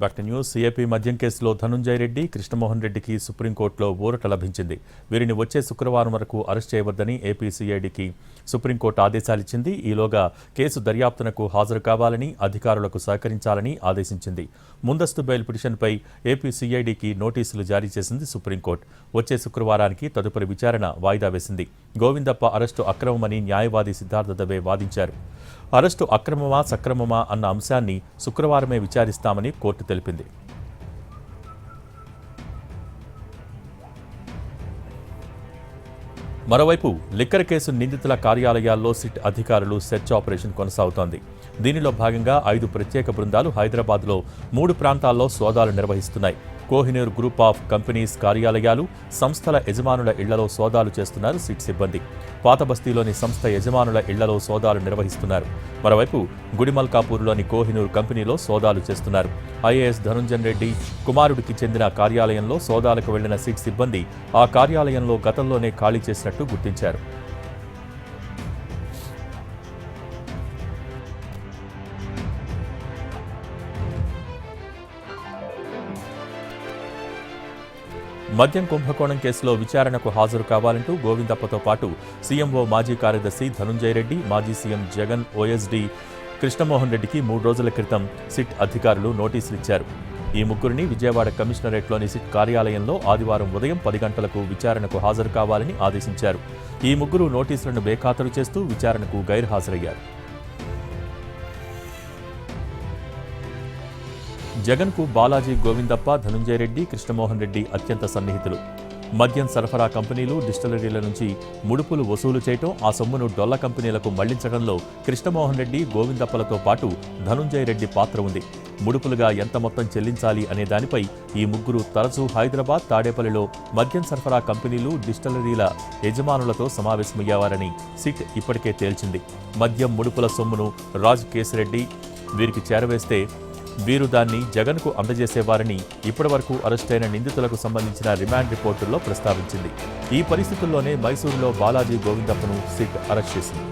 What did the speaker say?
Back to news. AP మద్యం కేసులో ధనుంజయ రెడ్డి, కృష్ణమోహన్ రెడ్డికి సుప్రీంకోర్టులో ఊరట లభించింది. వీరిని వచ్చే శుక్రవారం వరకు అరెస్ట్ చేయవద్దని ఏపీ సీఐడీకి సుప్రీంకోర్టు ఆదేశాలిచ్చింది. ఈలోగా కేసు దర్యాప్తునకు హాజరు కావాలని, అధికారులకు సహకరించాలని ఆదేశించింది. ముందస్తు బెయిల్ పిటిషన్పై ఏపీ సీఐడీకి నోటీసులు జారీ చేసింది సుప్రీంకోర్టు. వచ్చే శుక్రవారానికి తదుపరి విచారణ వాయిదా వేసింది. గోవిందప్ప అరెస్టు అక్రమమని న్యాయవాది సిద్ధార్థ దబే వాదించారు. అరెస్టు అక్రమమా సక్రమమా అన్న అంశాన్ని శుక్రవారమే విచారిస్తామని కోర్టు తెలిపింది. మరోవైపు లిక్కర్ కేసు నిందితుల కార్యాలయాల్లో సిట్ అధికారులు సెర్చ్ ఆపరేషన్ కొనసాగుతోంది. దీనిలో భాగంగా 5 ప్రత్యేక బృందాలు హైదరాబాద్లో 3 ప్రాంతాల్లో సోదాలు నిర్వహిస్తున్నాయి. కోహినూర్ గ్రూప్ ఆఫ్ కంపెనీస్ కార్యాలయాలు, సంస్థల యజమానుల ఇళ్లలో సోదాలు చేస్తున్నారు సిట్ సిబ్బంది. పాత బస్తీలోని సంస్థ యజమానుల ఇళ్లలో సోదాలు నిర్వహిస్తున్నారు. మరోవైపు గుడిమల్కాపూర్లోని కోహినూర్ కంపెనీలో సోదాలు చేస్తున్నారు. ఐఏఎస్ ధనుంజన్ రెడ్డి కుమారుడికి చెందిన కార్యాలయంలో సోదాలకు వెళ్లిన సిట్ సిబ్బంది ఆ కార్యాలయంలో గతంలోనే ఖాళీ చేసినట్టు గుర్తించారు. మద్యం కుంభకోణం కేసులో విచారణకు హాజరు కావాలంటూ గోవిందప్పతో పాటు సీఎంఓ మాజీ కార్యదర్శి ధనుంజయ రెడ్డి, మాజీ సీఎం జగన్, ఓఎస్డీ కృష్ణమోహన్ రెడ్డికి 3 రోజుల క్రితం సిట్ అధికారులు నోటీసులిచ్చారు. ఈ ముగ్గురిని విజయవాడ కమిషనరేట్లోని సిట్ కార్యాలయంలో ఆదివారం ఉదయం 10 గంటలకు విచారణకు హాజరు కావాలని ఆదేశించారు. ఈ ముగ్గురు నోటీసులను బేఖాతరు చేస్తూ విచారణకు గైర్హాజరయ్యారు. జగన్కు బాలాజీ, గోవిందప్ప, ధనుంజయ రెడ్డి, కృష్ణమోహన్ రెడ్డి అత్యంత సన్నిహితులు. మద్యం సరఫరా కంపెనీలు, డిస్టిలరీల నుంచి ముడుపులు వసూలు చేయటం, ఆ సొమ్మును డొల్ల కంపెనీలకు మళ్లించడంలో కృష్ణమోహన్ రెడ్డి, గోవిందప్పలతో పాటు ధనుంజయ రెడ్డి పాత్ర ఉంది. ముడుపులుగా ఎంత మొత్తం చెల్లించాలి అనే దానిపై ఈ ముగ్గురు తరచూ హైదరాబాద్, తాడేపల్లిలో మద్యం సరఫరా కంపెనీలు, డిస్టిలరీల యజమానులతో సమావేశమయ్యేవారని సిట్ ఇప్పటికే తేల్చింది. మద్యం ముడుపుల సొమ్మును రాజ్ కేశిరెడ్డి వీరికి చేరవేస్తే వీరు దాన్ని జగన్కు అందజేసేవారని ఇప్పటివరకు అరెస్టైన నిందితులకు సంబంధించిన రిమాండ్ రిపోర్టుల్లో ప్రస్తావించింది. ఈ పరిస్థితుల్లోనే మైసూరులో బాలాజీ, గోవిందప్పను సిట్ అరెస్ట్ చేసింది.